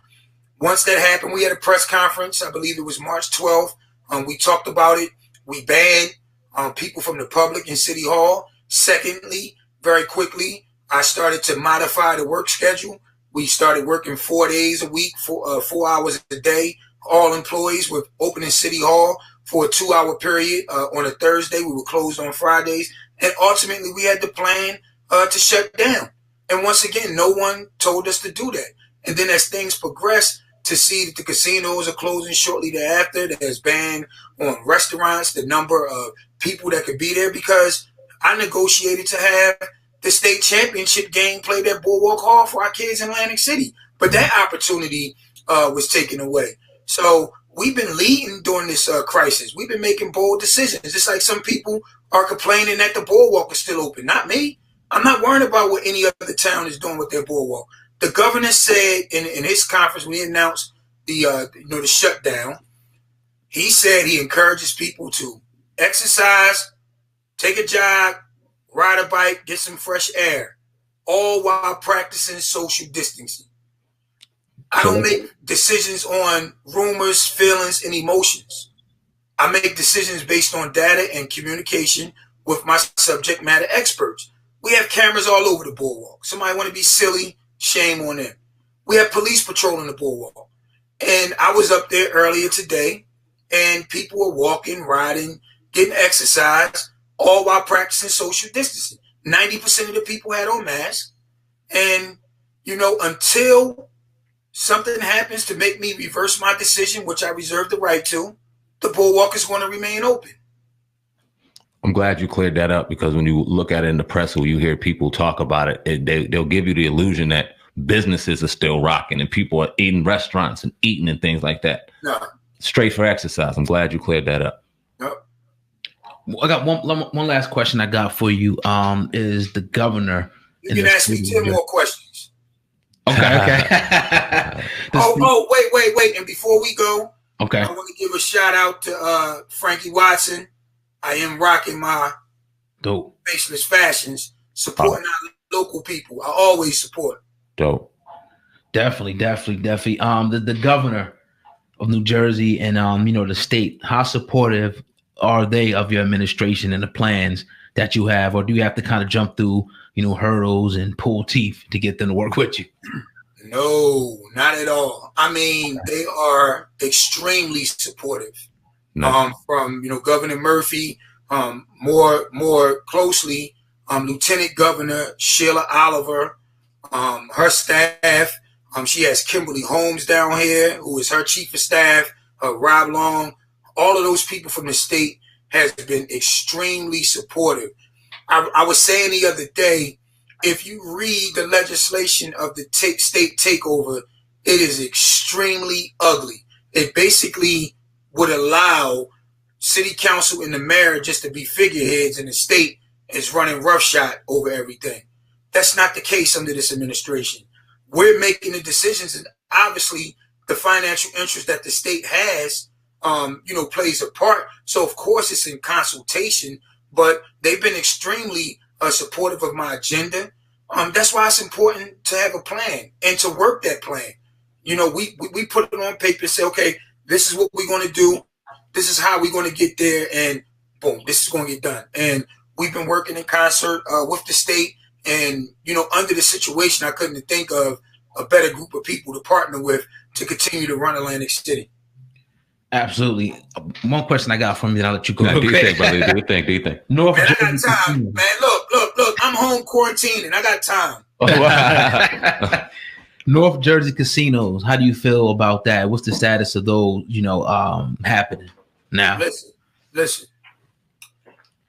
once that happened, we had a press conference. I believe it was March 12th. We talked about it. We banned people from the public in City Hall. Secondly, very quickly, I started to modify the work schedule. We started working 4 days a week, 4 hours a day. All employees were open in City Hall for a 2-hour period on a Thursday. We were closed on Fridays. And ultimately, we had the plan to shut down. And once again, no one told us to do that. And then as things progress, to see that the casinos are closing shortly thereafter, there's ban on restaurants, the number of people that could be there, because I negotiated to have the state championship game played at Boardwalk Hall for our kids in Atlantic City. But that opportunity was taken away. So we've been leading during this crisis. We've been making bold decisions. It's like some people are complaining that the Boardwalk is still open. Not me. I'm not worried about what any other town is doing with their Boardwalk. The governor said in his conference when he announced the the shutdown, he said he encourages people to exercise, take a jog, ride a bike, get some fresh air, all while practicing social distancing. I don't make decisions on rumors, feelings, and emotions. I make decisions based on data and communication with my subject matter experts. We have cameras all over the Boardwalk. Somebody want to be silly, shame on them. We have police patrolling the Boardwalk. And I was up there earlier today, and people were walking, riding, getting exercise, all while practicing social distancing. 90% of the people had on masks. And, until something happens to make me reverse my decision, which I reserve the right to, the Boardwalk is going to remain open. I'm glad you cleared that up, because when you look at it in the press or you hear people talk about it, they'll give you the illusion that businesses are still rocking and people are eating restaurants and eating and things like that. No. Straight for exercise. I'm glad you cleared that up. No. I got one last question I got for you. Is the governor? You can ask me 10 more questions. Okay. Wait. And before we go, okay, I want to give a shout out to Frankie Watson. I am rocking my dope faceless fashions, supporting our local people. I always support. Dope. Definitely. The governor of New Jersey and the state, how supportive are they of your administration and the plans that you have, or do you have to kind of jump through hurdles and pull teeth to get them to work with you? No, not at all. I mean, they are extremely supportive. No. From Governor Murphy, more closely, Lieutenant Governor Sheila Oliver, her staff. She has Kimberly Holmes down here, who is her chief of staff. Rob Long, all of those people from the state has been extremely supportive. I was saying the other day, if you read the legislation of the state takeover, it is extremely ugly. It basically would allow city council and the mayor just to be figureheads, and the state is running roughshod over everything. That's not the case under this administration. We're making the decisions, and obviously the financial interest that the state has, plays a part. So of course it's in consultation, but they've been extremely supportive of my agenda. That's why it's important to have a plan and to work that plan. We put it on paper and say, okay, this is what we're going to do. This is how we're going to get there. And boom, this is going to get done. And we've been working in concert with the state. And, under the situation, I couldn't think of a better group of people to partner with to continue to run Atlantic City. Absolutely. One question I got from you, and I'll let you go. Do you think, brother? Do you think? North Jersey, I got time, man. Look. I'm home quarantining. I got time. Oh, wow. North Jersey casinos. How do you feel about that? What's the status of those, happening now? Listen.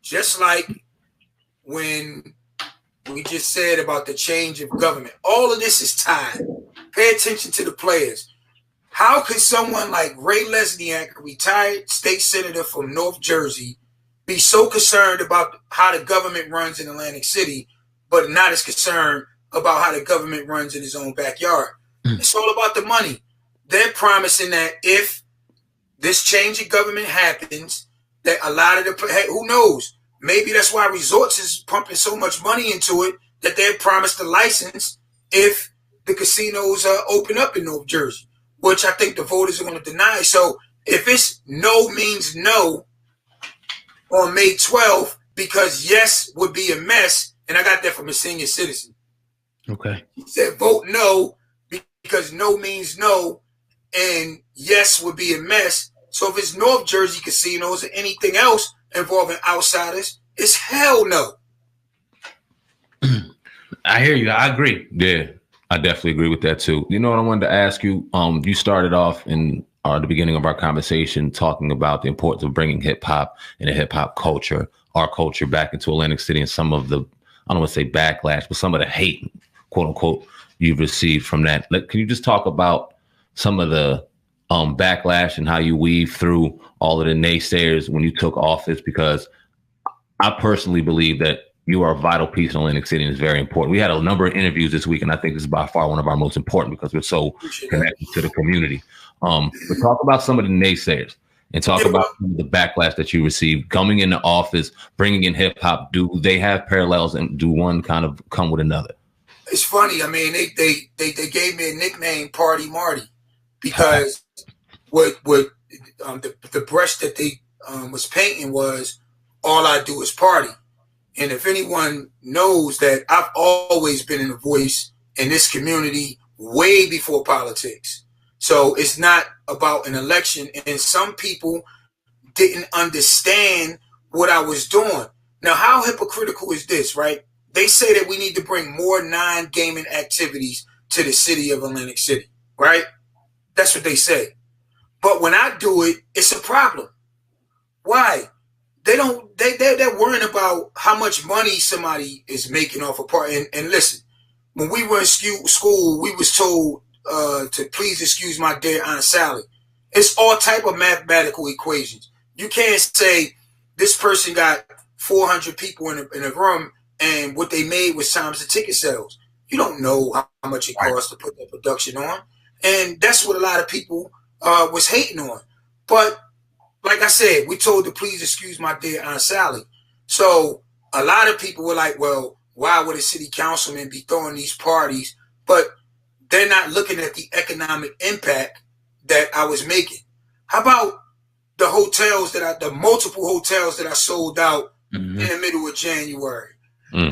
Just like when we just said about the change of government, all of this is tied. Pay attention to the players. How could someone like Ray Lesniak, a retired state senator from North Jersey, be so concerned about how the government runs in Atlantic City, but not as concerned about how the government runs in his own backyard? It's all about the money. They're promising that if this change of government happens, that a lot of who knows, maybe that's why Resorts is pumping so much money into it, that they're promised a license if the casinos open up in North Jersey, which I think the voters are going to deny. So if it's no means no on May 12th, because yes would be a mess, and I got that from a senior citizen. Okay. He said, vote no, because no means no, and yes would be a mess. So if it's North Jersey casinos or anything else involving outsiders, it's hell no. I hear you. I agree. Yeah, I definitely agree with that too. You know what I wanted to ask you? You started off in the beginning of our conversation talking about the importance of bringing hip hop and the hip hop culture, our culture, back into Atlantic City, and some of the, I don't want to say backlash, but some of the hate, quote unquote, you've received from that. Can you just talk about some of the backlash and how you weave through all of the naysayers when you took office? Because I personally believe that you are a vital piece in Atlantic City, and it's very important. We had a number of interviews this week, and I think this is by far one of our most important because we're so connected to the community. But talk about some of the naysayers and talk about the backlash that you received coming into office, bringing in hip hop. Do they have parallels, and do one kind of come with another? It's funny. I mean, they gave me a nickname, Party Marty, because what the brush that they was painting was, all I do is party. And if anyone knows that I've always been a voice in this community way before politics. So it's not about an election. And some people didn't understand what I was doing. Now, how hypocritical is this, right? They say that we need to bring more non-gaming activities to the city of Atlantic City, right? That's what they say. But when I do it, it's a problem. Why? They're worrying about how much money somebody is making off a part. And listen, when we were in school, we was told to please excuse my dear Aunt Sally. It's all type of mathematical equations. You can't say this person got 400 people in a room and what they made was times the ticket sales. You don't know how much it costs to put that production on. And that's what a lot of people was hating on. But like I said, we told to please excuse my dear Aunt Sally. So a lot of people were like, well, why would a city councilman be throwing these parties? But they're not looking at the economic impact that I was making. How about the hotels the multiple hotels that I sold out in the middle of January?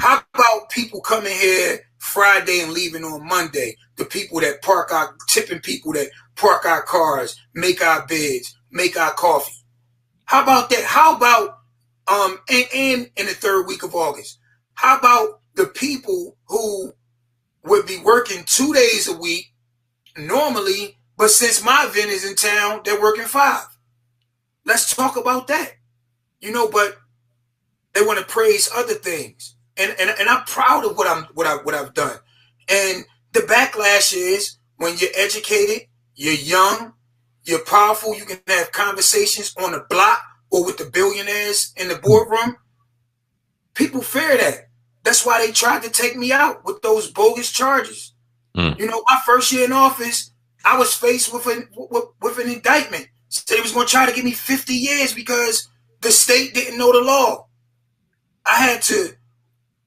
How about people coming here Friday and leaving on Monday? The people that tipping people that park our cars, make our beds, make our coffee. How about that? How about in the third week of August? How about the people who would be working 2 days a week normally, but since my event is in town, they're working 5? Let's talk about that. But they want to praise other things. And I'm proud of what I've done. And the backlash is when you're educated, you're young, you're powerful, you can have conversations on the block or with the billionaires in the boardroom. People fear that. That's why they tried to take me out with those bogus charges. My first year in office, I was faced with an indictment. So they was going to try to give me 50 years because the state didn't know the law. I had to,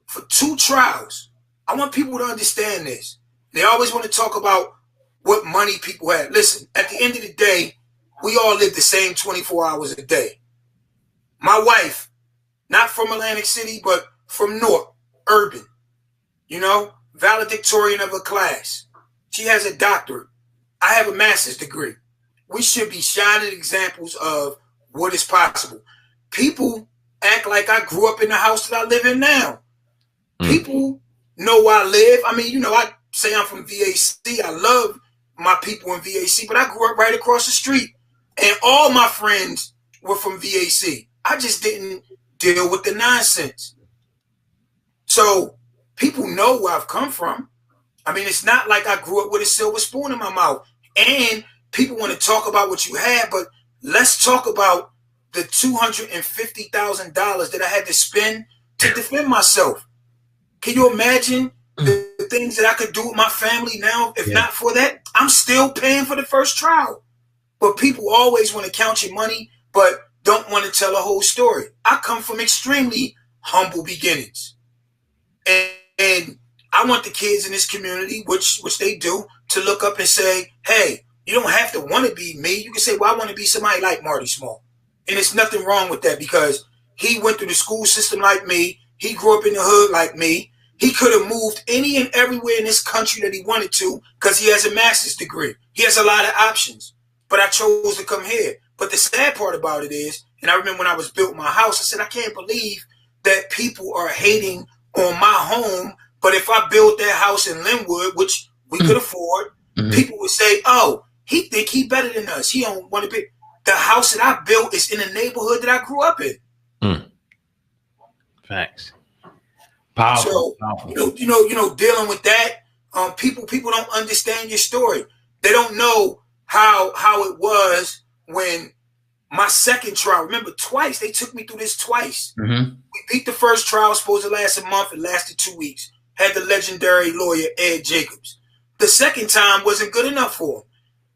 for 2 trials. I want people to understand this. They always want to talk about what money people had. Listen, at the end of the day, we all live the same 24 hours a day. My wife, not from Atlantic City, but from North, urban, valedictorian of her class. She has a doctorate. I have a master's degree. We should be shining examples of what is possible. People act like I grew up in the house that I live in now. People know where I live. I mean, I say I'm from VAC. I love my people in VAC, but I grew up right across the street. And all my friends were from VAC. I just didn't deal with the nonsense. So people know where I've come from. I mean, it's not like I grew up with a silver spoon in my mouth. And people want to talk about what you had, but let's talk about the $250,000 that I had to spend to defend myself. Can you imagine the things that I could do with my family now? If not for that, I'm still paying for the first trial. But people always want to count your money, but don't want to tell a whole story. I come from extremely humble beginnings. And I want the kids in this community, which they do, to look up and say, hey, you don't have to want to be me. You can say, well, I want to be somebody like Marty Small. And there's nothing wrong with that because he went through the school system like me. He grew up in the hood like me. He could have moved any and everywhere in this country that he wanted to because he has a master's degree. He has a lot of options. But I chose to come here. But the sad part about it is, and I remember when I was building my house, I said, I can't believe that people are hating on my home. But if I built that house in Linwood, which we could afford, people would say, oh, he think he better than us. He don't want to be. The house that I built is in the neighborhood that I grew up in. Facts. Powerful. So, powerful. You know, dealing with that, people don't understand your story. They don't know how it was when my second trial. Remember, twice they took me through this twice. We beat the first trial, supposed to last a month. It lasted 2 weeks. Had the legendary lawyer Ed Jacobs. The second time wasn't good enough for him.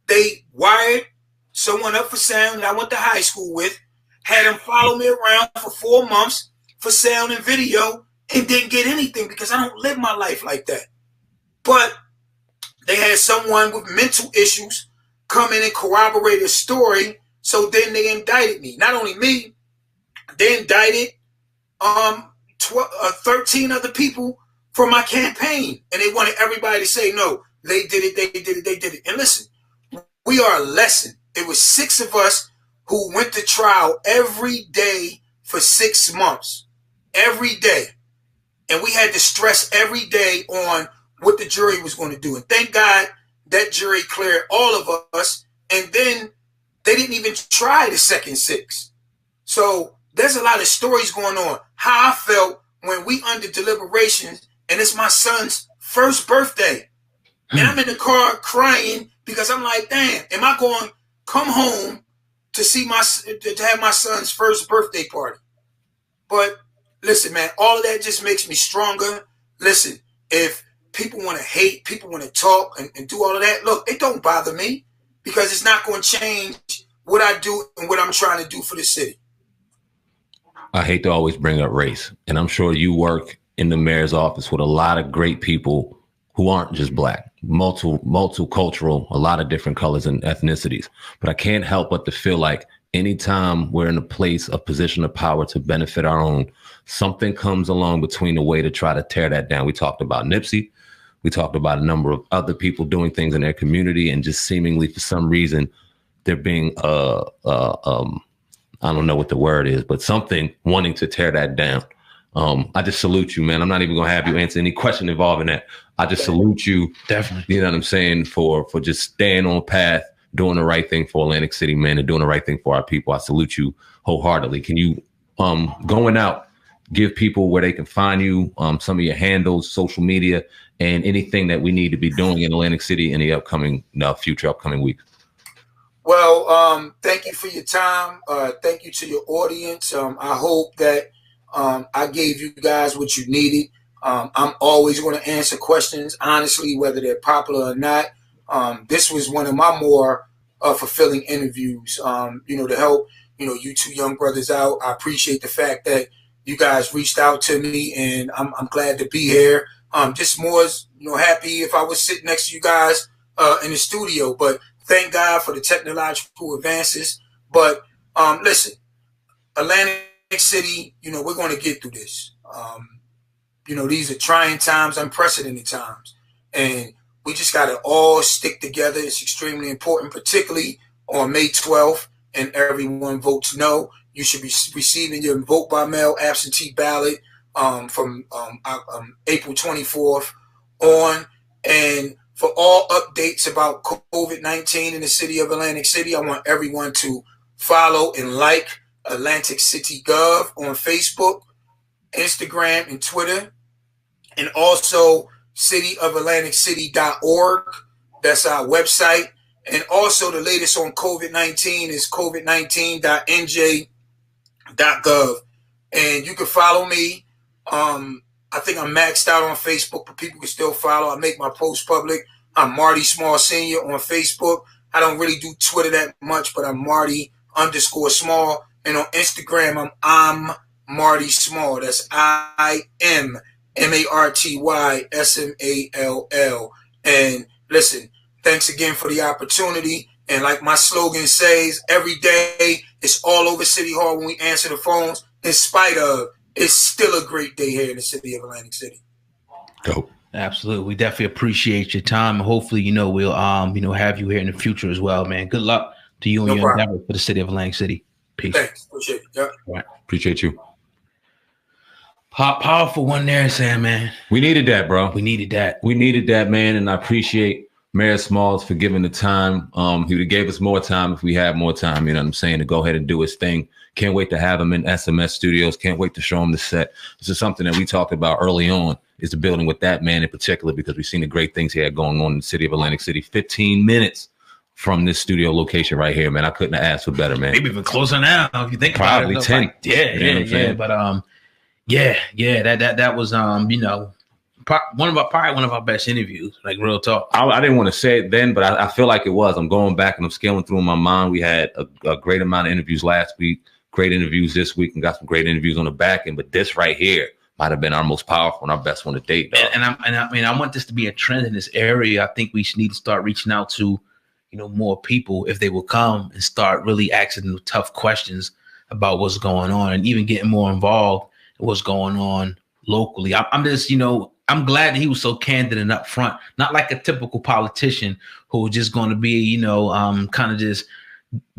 They wired someone up for sound that I went to high school with, had him follow me around for 4 months for sound and video, and didn't get anything because I don't live my life like that. But they had someone with mental issues come in and corroborate a story, so then they indicted me. Not only me, they indicted 13 other people for my campaign, and they wanted everybody to say, no, they did it, they did it, they did it. And listen, we are a lesson. It was 6 of us who went to trial every day for 6 months. Every day. And we had to stress every day on what the jury was going to do. And thank God that jury cleared all of us. And then they didn't even try the second 6. So there's a lot of stories going on. How I felt when we under deliberations, and it's my son's first birthday. And I'm in the car crying because I'm like, damn, am I going to come home to see to have my son's first birthday party? But listen, man, all of that just makes me stronger. Listen, if people want to hate, people want to talk and do all of that, look, it don't bother me because it's not going to change what I do and what I'm trying to do for the city. I hate to always bring up race, and I'm sure you work in the mayor's office with a lot of great people who aren't just black, multicultural, a lot of different colors and ethnicities. But I can't help but to feel like anytime we're in a place of position of power to benefit our own, something comes along between the way to try to tear that down. We talked about Nipsey. We talked about a number of other people doing things in their community, and just seemingly for some reason, they're being, I don't know what the word is, but something wanting to tear that down. I just salute you, man. I'm not even going to have you answer any question involving that. I just salute you. Definitely. You know what I'm saying? For just staying on path, doing the right thing for Atlantic City, man, and doing the right thing for our people. I salute you wholeheartedly. Can you, going out, give people where they can find you, some of your handles, social media, and anything that we need to be doing in Atlantic City in the upcoming, future upcoming weeks? Well, thank you for your time. Thank you to your audience. I hope that I gave you guys what you needed. I'm always going to answer questions, honestly, whether they're popular or not. This was one of my more fulfilling interviews, to help, you two young brothers out. I appreciate the fact that you guys reached out to me, and I'm glad to be here. Just more, happy if I was sitting next to you guys in the studio, but thank God for the technological advances. But listen, Atlantic City, we're going to get through this. These are trying times, unprecedented times. And we just got to all stick together. It's extremely important, particularly on May 12th, and everyone votes no. You should be receiving your vote by mail absentee ballot from April 24th on. And for all updates about COVID-19 in the city of Atlantic City, I want everyone to follow and like Atlantic City Gov on Facebook, Instagram, and Twitter, and also cityofatlanticcity.org. That's our website. And also the latest on COVID-19 is covid19.nj.gov. And you can follow me. I think I'm maxed out on Facebook, but people can still follow. I make my posts public. I'm Marty Small Senior on Facebook. I don't really do Twitter that much, but I'm Marty_Small. And on Instagram, I'm Marty Small. That's IMMartysmall. And listen, thanks again for the opportunity. And like my slogan says, every day it's all over City Hall when we answer the phones. In spite of, it's still a great day here in the city of Atlantic City. Dope. Absolutely. We definitely appreciate your time. Hopefully, we'll have you here in the future as well, man. Good luck to you and your endeavor for the city of Atlantic City. Peace. Thanks. Appreciate it. Yeah. Right. Appreciate you. Powerful one there, Sam, man. We needed that, bro. We needed that. We needed that, man. And I appreciate Mayor Smalls for giving the time. He would have gave us more time if we had more time, you know what I'm saying, to go ahead and do his thing. Can't wait to have him in SMS Studios. Can't wait to show him the set. This is something that we talked about early on, is the building with that man in particular, because we've seen the great things he had going on in the city of Atlantic City. 15 minutes from this studio location right here, man. I couldn't have asked for better, man. Maybe even closer now, if you think probably about it. 10. Like, yeah. But that was probably one of our best interviews, like real talk. I didn't want to say it then, but I feel like it was. I'm going back and I'm scaling through in my mind. We had a great amount of interviews last week, great interviews this week, and got some great interviews on the back end. But this right here might have been our most powerful and our best one to date. And I want this to be a trend in this area. I think we need to start reaching out to, more people, if they will come and start really asking them tough questions about what's going on, and even getting more involved in what's going on locally. I'm just, I'm glad that he was so candid and upfront, not like a typical politician who was just going to be, kind of just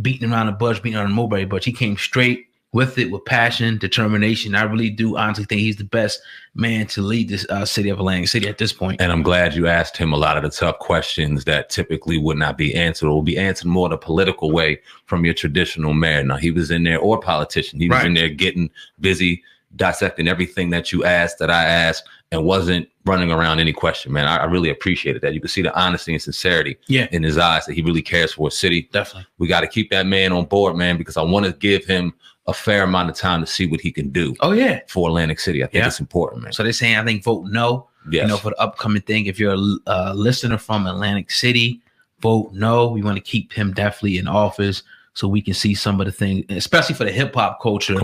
beating around the bush, beating on the mulberry bush. He came straight with it, with passion, determination. I really do honestly think he's the best man to lead this city of Atlantic City at this point. And I'm glad you asked him a lot of the tough questions that typically would not be answered, or will be answered more the political way from your traditional mayor. Now, he was in there, or politician. He was in there getting busy, dissecting everything that you asked, that I asked, and wasn't running around any question, man. I really appreciated that. You could see the honesty and sincerity in his eyes, that he really cares for his city. Definitely. We got to keep that man on board, man, because I want to give him a fair amount of time to see what he can do. Oh, yeah. For Atlantic City. I think it's important, man. So they're saying, I think, vote no. Yes. For the upcoming thing. If you're a listener from Atlantic City, vote no. We want to keep him definitely in office, so we can see some of the things, especially for the hip hop culture,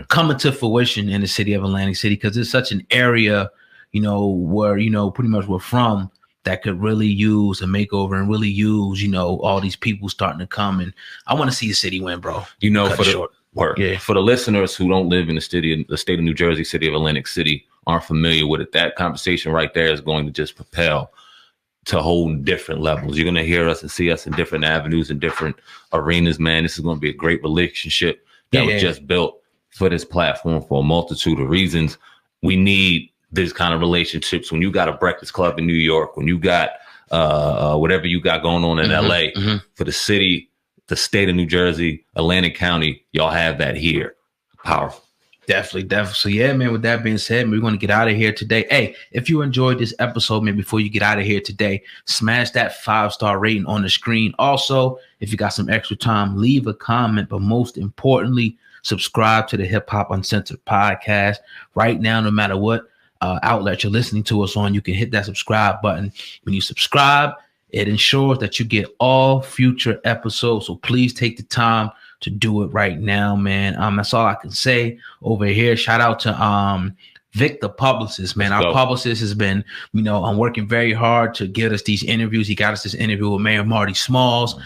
coming to fruition in the city of Atlantic City, because it's such an area, where, pretty much we're from, that could really use a makeover and really use, all these people starting to come. And I want to see the city win, bro. For the listeners who don't live in the state of New Jersey, city of Atlantic City, aren't familiar with it, that conversation right there is going to just propel to whole different levels. You're going to hear us and see us in different avenues and different arenas, man. This is going to be a great relationship that was just built for this platform for a multitude of reasons. We need these kind of relationships when you got a Breakfast Club in New York, when you got whatever you got going on in LA, for the city, the state of New Jersey, Atlantic County, y'all have that here. Powerful. Definitely. So yeah, man, with that being said, we're going to get out of here today. Hey, if you enjoyed this episode, man, before you get out of here today, smash that 5-star rating on the screen. Also, if you got some extra time, leave a comment, but most importantly, subscribe to the Hip Hop Uncensored podcast. Right now, no matter what outlet you're listening to us on, you can hit that subscribe button. When you subscribe, it ensures that you get all future episodes. So please take the time to do it right now, man. That's all I can say over here. Shout out to Vic, the publicist, man. Our publicist has been, working very hard to get us these interviews. He got us this interview with Mayor Marty Smalls.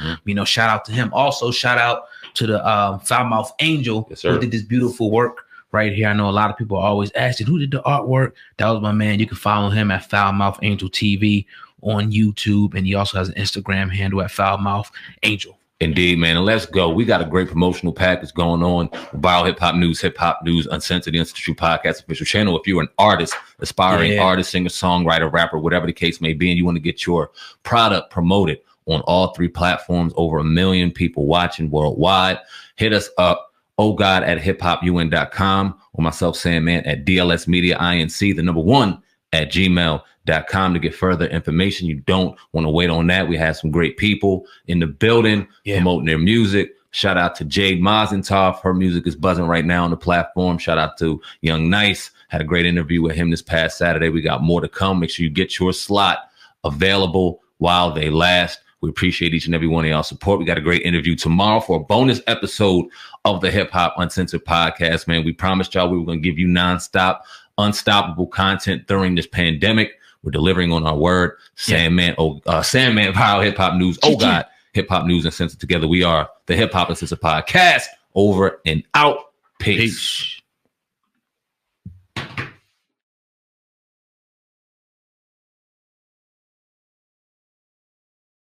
Shout out to him. Also, shout out to the Foulmouth Angel, who did this beautiful work right here. I know a lot of people are always asking, who did the artwork? That was my man. You can follow him at Foulmouth Angel TV on YouTube, and he also has an Instagram handle at Foulmouth Angel. Indeed, man. And let's go. We got a great promotional package going on. Bio Hip Hop News, Uncensored, the Uncensored Podcast official channel. If you're an artist, aspiring artist, singer, songwriter, rapper, whatever the case may be, and you want to get your product promoted on all 3 platforms, over 1 million people watching worldwide, hit us up. ohgod@hiphopun.com, or myself, SamAnt, at DLS Media Inc, the number 1 at gmail.com to get further information. You don't want to wait on that. We have some great people in the building promoting their music. Shout out to Jade Mozinphernomuzik. Her music is buzzing right now on the platform. Shout out to Young Nice. Had a great interview with him this past Saturday. We got more to come. Make sure you get your slot available while they last. We appreciate each and every one of y'all support. We got a great interview tomorrow for a bonus episode of the Hip Hop Uncensored podcast, man. We promised y'all we were going to give you nonstop, unstoppable content during this pandemic. We're delivering on our word. SamAnt, Bio Hip Hop News. Oh God, Hip Hop News Uncensored. Together we are the Hip Hop Uncensored podcast. Over and out. Peace.